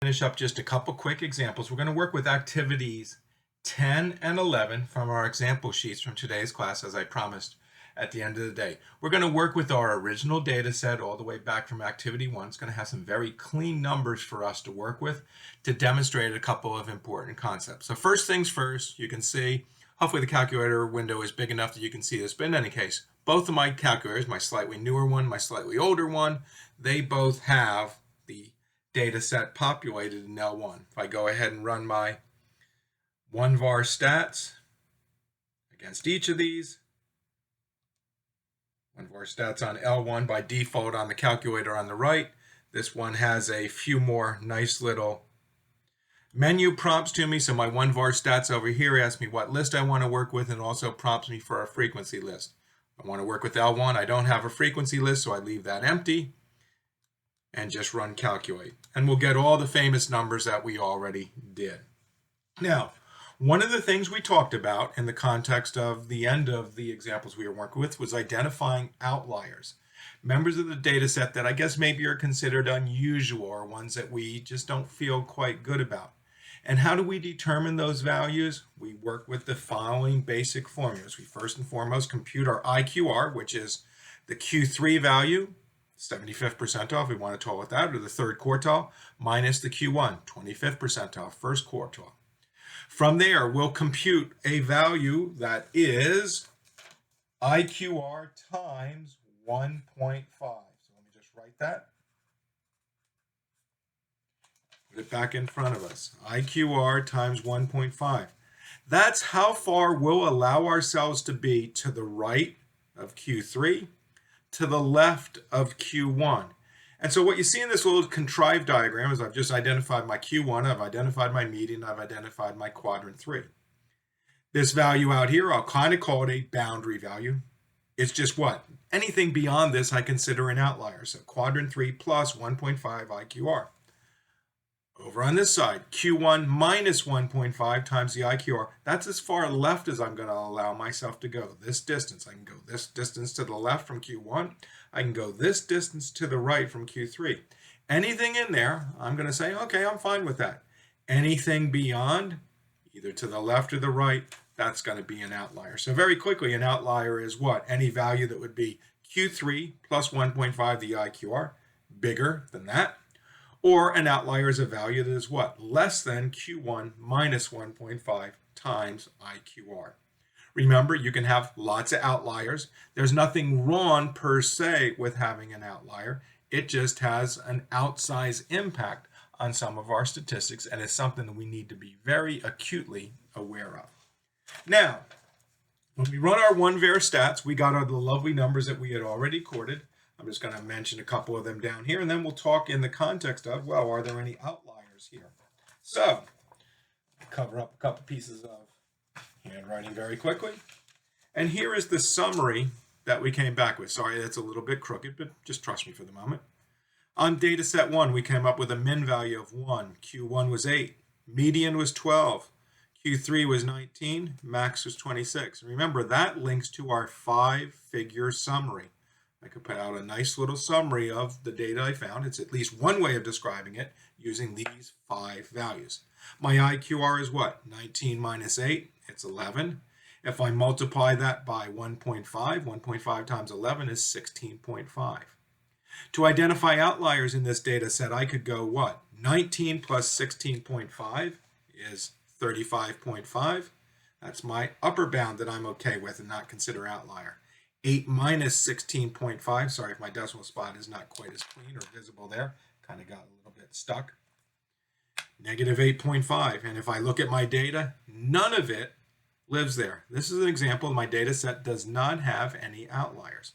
Finish up just a couple quick examples. We're going to work with activities 10 and 11 from our example sheets from today's class, as I promised at the end of the day. We're going to work with our original data set all the way back from activity 1. It's going to have some very clean numbers for us to work with to demonstrate a couple of important concepts. So first things first, you can see, hopefully the calculator window is big enough that you can see this, but in any case, both of my calculators, my slightly newer one, my slightly older one, they both have the data set populated in L1. If I go ahead and run my 1var stats against each of these, 1var stats on L1 by default on the calculator on the right. This one has a few more nice little menu prompts to me. So my 1var stats over here asks me what list I want to work with and also prompts me for a frequency list. I want to work with L1. I don't have a frequency list, so I leave that empty and just run calculate. And we'll get all the famous numbers that we already did. Now, one of the things we talked about in the context of the end of the examples we were working with was identifying outliers. Members of the data set that I guess maybe are considered unusual or ones that we just don't feel quite good about. And how do we determine those values? We work with the following basic formulas. We first and foremost compute our IQR, which is the Q3 value, 75th percentile, if we want to call it that, or the third quartile, minus the Q1, 25th percentile, first quartile. From there, we'll compute a value that is IQR times 1.5. So let me just write that. Put it back in front of us. IQR times 1.5. That's how far we'll allow ourselves to be to the right of Q3, to the left of Q1. And so what you see in this little contrived diagram is I've just identified my Q1, I've identified my median, I've identified my quadrant 3. This value out here, I'll kind of call it a boundary value. It's just what? Anything beyond this I consider an outlier. So quadrant 3 plus 1.5 IQR. Over on this side, Q1 minus 1.5 times the IQR. That's as far left as I'm going to allow myself to go. This distance. I can go this distance to the left from Q1. I can go this distance to the right from Q3. Anything in there, I'm going to say, okay, I'm fine with that. Anything beyond, either to the left or the right, that's going to be an outlier. So very quickly, an outlier is what? Any value that would be Q3 plus 1.5 the IQR, bigger than that. Or an outlier is a value that is what? Less than Q1 minus 1.5 times IQR. Remember, you can have lots of outliers. There's nothing wrong per se with having an outlier. It just has an outsized impact on some of our statistics, and it's something that we need to be very acutely aware of. Now, when we run our 1var stats, we got the lovely numbers that we had already recorded. I'm just going to mention a couple of them down here, and then we'll talk in the context of, well, are there any outliers here? So, cover up a couple pieces of handwriting very quickly. And here is the summary that we came back with. Sorry, that's a little bit crooked, but just trust me for the moment. On data set 1, we came up with a min value of 1. Q1 was 8. Median was 12. Q3 was 19. Max was 26. Remember, that links to our 5-figure summary. I could put out a nice little summary of the data I found. It's at least one way of describing it using these 5 values. My IQR is what? 19 minus 8, it's 11. If I multiply that by 1.5, 1.5 times 11 is 16.5. To identify outliers in this data set, I could go what? 19 plus 16.5 is 35.5. That's my upper bound that I'm okay with and not consider outlier. 8 minus 16.5, sorry if my decimal spot is not quite as clean or visible there, kind of got a little bit stuck. Negative 8.5, and if I look at my data, none of it lives there. This is an example. My data set does not have any outliers.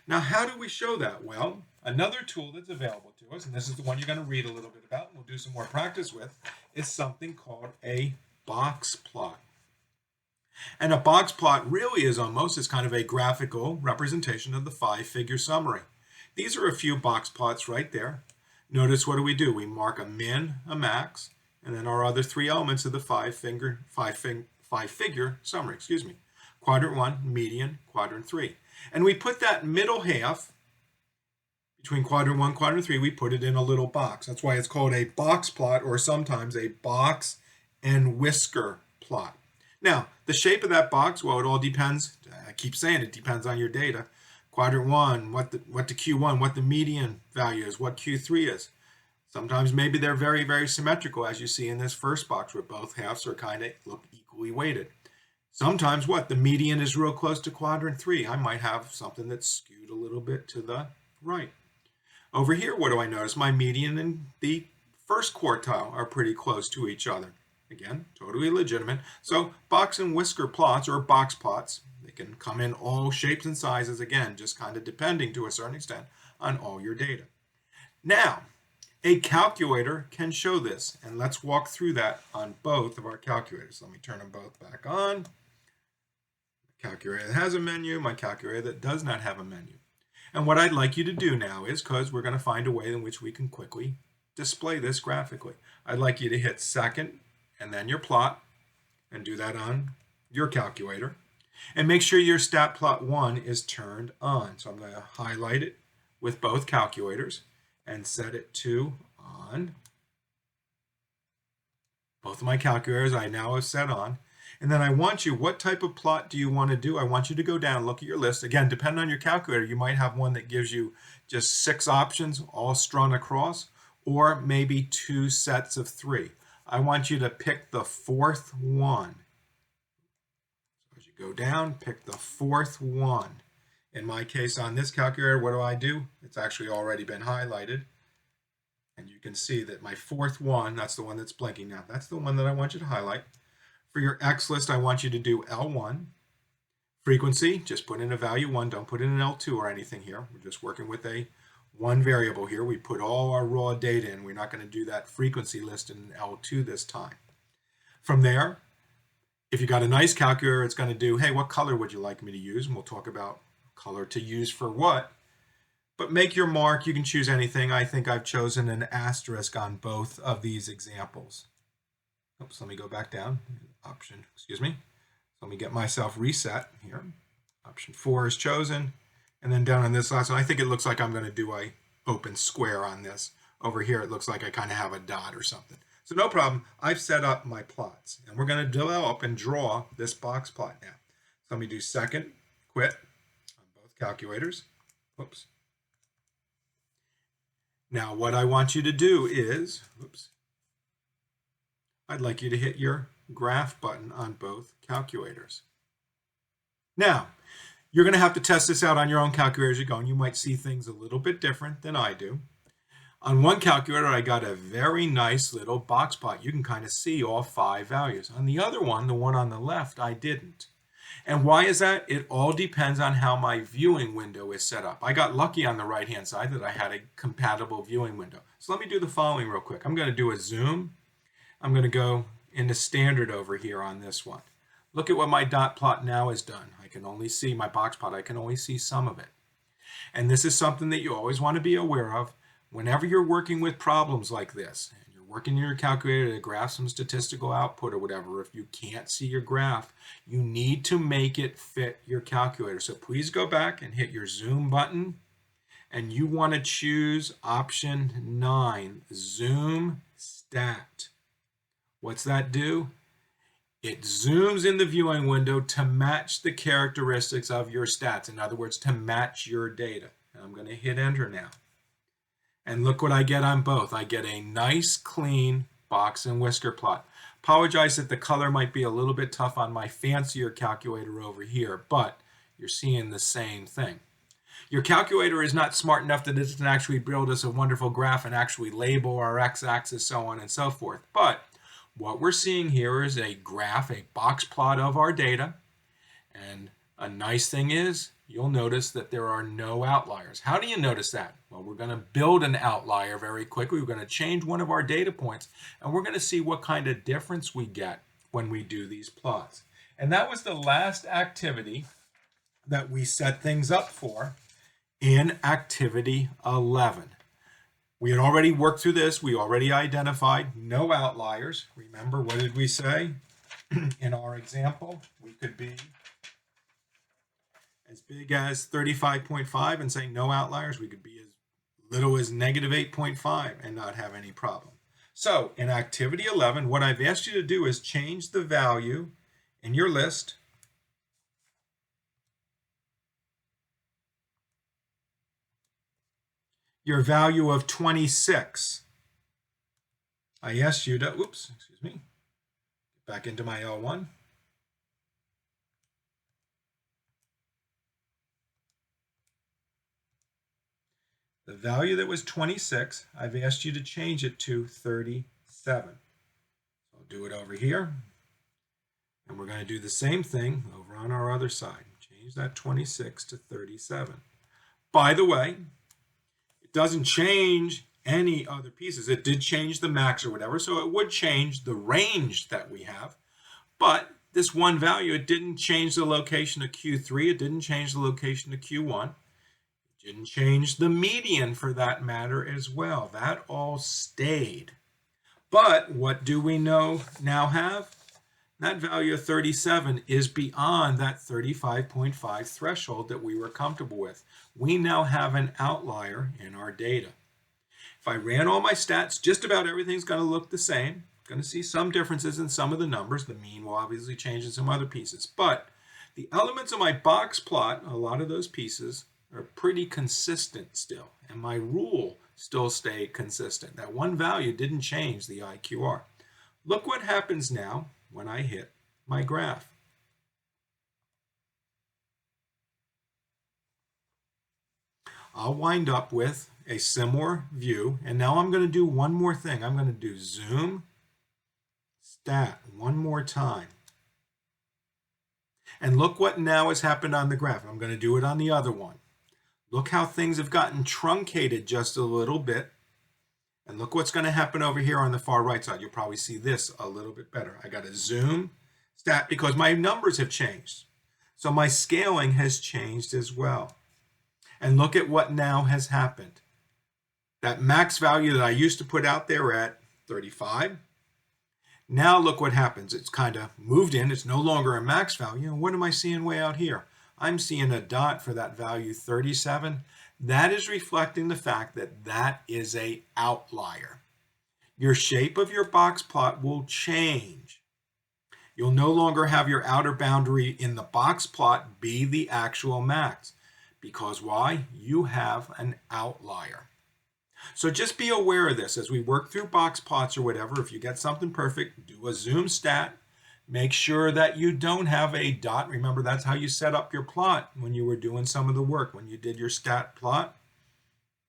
Now, how do we show that? Well, another tool that's available to us, and this is the one you're going to read a little bit about and we'll do some more practice with, is something called a box plot. And a box plot really is almost as kind of a graphical representation of the 5-figure summary. These are a few box plots right there. Notice what do? We mark a min, a max, and then our other 3 elements of the 5-figure summary, Quadrant 1, median, quadrant 3. And we put that middle half between quadrant 1 and quadrant 3, we put it in a little box. That's why it's called a box plot, or sometimes a box and whisker plot. Now, the shape of that box, well, it all depends. I keep saying it depends on your data. Quadrant 1, what the Q1, what the median value is, what Q3 is. Sometimes maybe they're very, very symmetrical, as you see in this first box, where both halves are kind of look equally weighted. Sometimes what? The median is real close to quadrant 3. I might have something that's skewed a little bit to the right. Over here, what do I notice? My median and the first quartile are pretty close to each other. Again, totally legitimate. So box and whisker plots, or box plots, they can come in all shapes and sizes, again, just kind of depending to a certain extent on all your data. Now, a calculator can show this, and let's walk through that on both of our calculators. Let me turn them both back on. My calculator that has a menu, my calculator that does not have a menu. And what I'd like you to do now is, because we're going to find a way in which we can quickly display this graphically, I'd like you to hit second and then your plot, and do that on your calculator. And make sure your stat plot 1 is turned on. So I'm going to highlight it with both calculators and set it to on. Both of my calculators I now have set on. And then I want you, what type of plot do you want to do? I want you to go down, look at your list. Again, depending on your calculator, you might have one that gives you just 6 options all strung across, or maybe 2 sets of 3. I want you to pick the 4th one. So as you go down, pick the 4th one. In my case, on this calculator, what do? It's actually already been highlighted. And you can see that my 4th one, that's the one that's blinking now. That's the one that I want you to highlight. For your X list, I want you to do L1. Frequency, just put in a value 1. Don't put in an L2 or anything here. We're just working with a 1 variable here. We put all our raw data in. We're not going to do that frequency list in L2 this time. From there, if you got a nice calculator, it's going to do, hey, what color would you like me to use? And we'll talk about color to use for what. But make your mark. You can choose anything. I think I've chosen an asterisk on both of these examples. Oops, let me go back down. Option, excuse me. Let me get myself reset here. Option 4 is chosen. And then down on this last one, I think it looks like I'm going to do a open square on this. Over here, it looks like I kind of have a dot or something. So no problem. I've set up my plots. And we're going to develop and draw this box plot now. So let me do second, quit on both calculators. Whoops. Now what I want you to do is, I'd like you to hit your graph button on both calculators. Now, you're going to have to test this out on your own calculator as you go, and you might see things a little bit different than I do. On one calculator, I got a very nice little box plot. You can kind of see all 5 values. On the other one, the one on the left, I didn't. And why is that? It all depends on how my viewing window is set up. I got lucky on the right-hand side that I had a compatible viewing window. So let me do the following real quick. I'm going to do a zoom. I'm going to go into standard over here on this one. Look at what my dot plot now has done. I can only see my box plot. I can only see some of it. And this is something that you always want to be aware of whenever you're working with problems like this. And you're working in your calculator to graph some statistical output or whatever. If you can't see your graph, you need to make it fit your calculator. So please go back and hit your zoom button. And you want to choose option 9, zoom stat. What's that do? It zooms in the viewing window to match the characteristics of your stats. In other words, to match your data. And I'm going to hit enter now. And look what I get on both. I get a nice, clean box and whisker plot. Apologize that the color might be a little bit tough on my fancier calculator over here, but you're seeing the same thing. Your calculator is not smart enough that it can actually build us a wonderful graph and actually label our x-axis, so on and so forth. But what we're seeing here is a graph, a box plot of our data. And a nice thing is, you'll notice that there are no outliers. How do you notice that? Well, we're going to build an outlier very quickly. We're going to change one of our data points, and we're going to see what kind of difference we get when we do these plots. And that was the last activity that we set things up for in activity 11. We had already worked through this. We already identified no outliers. Remember, what did we say? In our example, we could be as big as 35.5 and say no outliers. We could be as little as negative 8.5 and not have any problem. So in activity 11, what I've asked you to do is change the value in your list your value of 26. I asked you to, get back into my L1. The value that was 26, I've asked you to change it to 37. I'll do it over here. And we're going to do the same thing over on our other side. Change that 26 to 37. By the way, it doesn't change any other pieces. It did change the max or whatever, so it would change the range that we have. But this one value, it didn't change the location of Q3. It didn't change the location of Q1. It didn't change the median for that matter as well. That all stayed. But what do we now have? That value of 37 is beyond that 35.5 threshold that we were comfortable with. We now have an outlier in our data. If I ran all my stats, just about everything's going to look the same. Going to see some differences in some of the numbers. The mean will obviously change in some other pieces. But the elements of my box plot, a lot of those pieces are pretty consistent still. And my rule still stayed consistent. That one value didn't change the IQR. Look what happens now when I hit my graph. I'll wind up with a similar view. And now I'm going to do one more thing. I'm going to do zoom, stat one more time. And look what now has happened on the graph. I'm going to do it on the other one. Look how things have gotten truncated just a little bit. And look what's going to happen over here on the far right side. You'll probably see this a little bit better. I got to zoom, stat, because my numbers have changed. So my scaling has changed as well. And look at what now has happened. That max value that I used to put out there at 35. Now look what happens. It's kind of moved in. It's no longer a max value. And what am I seeing way out here? I'm seeing a dot for that value 37. That is reflecting the fact that that is an outlier. Your shape of your box plot will change. You'll no longer have your outer boundary in the box plot be the actual max. Because why? You have an outlier. So just be aware of this as we work through box plots or whatever. If you get something perfect, do a zoom stat. Make sure that you don't have a dot. Remember, that's how you set up your plot when you were doing some of the work. When you did your stat plot,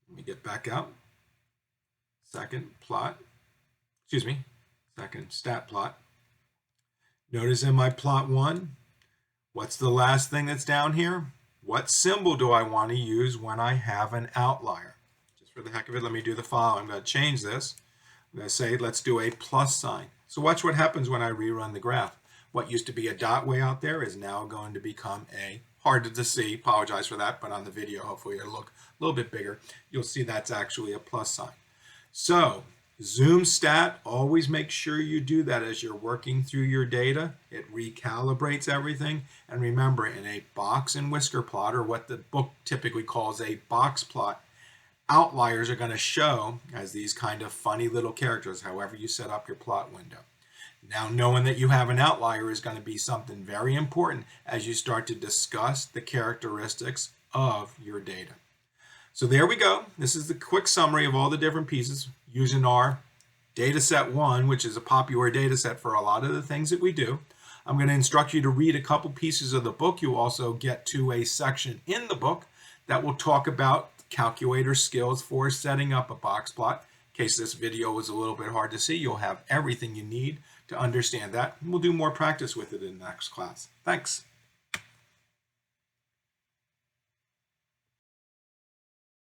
let me get back out. Second stat plot. Notice in my plot 1, what's the last thing that's down here? What symbol do I want to use when I have an outlier? Just for the heck of it, let me do the following. I'm going to change this. I'm going to say, let's do a plus sign. So watch what happens when I rerun the graph. What used to be a dot way out there is now going to become a, hard to see, apologize for that, but on the video, hopefully it'll look a little bit bigger. You'll see that's actually a plus sign. So zoom stat, always make sure you do that as you're working through your data. It recalibrates everything. And remember, in a box and whisker plot, or what the book typically calls a box plot, outliers are going to show as these kind of funny little characters, however you set up your plot window. Now, knowing that you have an outlier is going to be something very important as you start to discuss the characteristics of your data. So there we go. This is the quick summary of all the different pieces using our data set 1, which is a popular data set for a lot of the things that we do. I'm going to instruct you to read a couple pieces of the book. You'll also get to a section in the book that will talk about calculator skills for setting up a box plot. In case this video was a little bit hard to see, you'll have everything you need to understand that. We'll do more practice with it in the next class. Thanks.